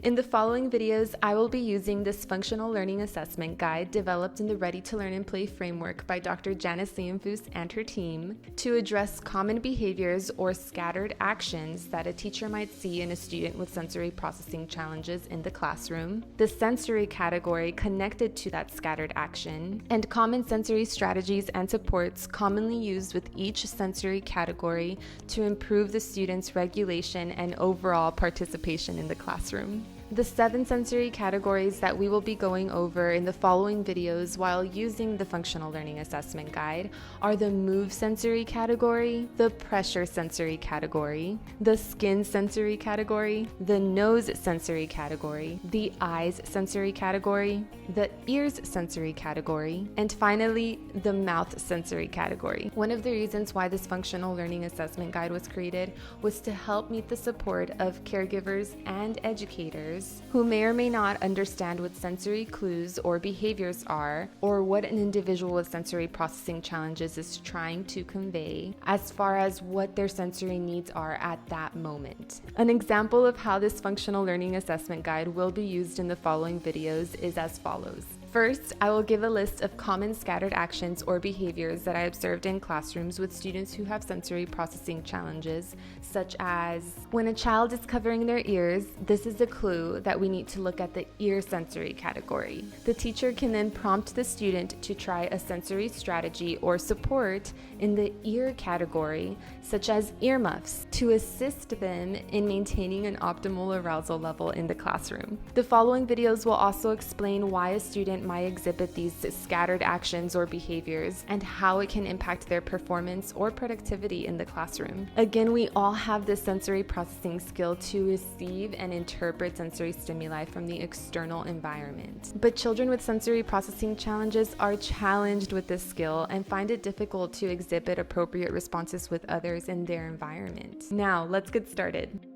In the following videos, I will be using this functional learning assessment guide developed in the Ready to Learn and Play framework by Dr. Janice Liamfus and her team to address common behaviors or scattered actions that a teacher might see in a student with sensory processing challenges in the classroom, the sensory category connected to that scattered action, and common sensory strategies and supports commonly used with each sensory category to improve the student's regulation and overall participation in the classroom. The 7 sensory categories that we will be going over in the following videos while using the functional learning assessment guide are the move sensory category, the pressure sensory category, the skin sensory category, the nose sensory category, the eyes sensory category, the ears sensory category, and finally, the mouth sensory category. One of the reasons why this functional learning assessment guide was created was to help meet the support of caregivers and educators who may or may not understand what sensory clues or behaviors are, or what an individual with sensory processing challenges is trying to convey as far as what their sensory needs are at that moment. An example of how this functional learning assessment guide will be used in the following videos is as follows. First, I will give a list of common scattered actions or behaviors that I observed in classrooms with students who have sensory processing challenges, such as when a child is covering their ears, this is a clue that we need to look at the ear sensory category. The teacher can then prompt the student to try a sensory strategy or support in the ear category, such as earmuffs, to assist them in maintaining an optimal arousal level in the classroom. The following videos will also explain why a student might exhibit these scattered actions or behaviors and how it can impact their performance or productivity in the classroom. Again, we all have this sensory processing skill to receive and interpret sensory stimuli from the external environment. But children with sensory processing challenges are challenged with this skill and find it difficult to exhibit appropriate responses with others in their environment. Now, let's get started.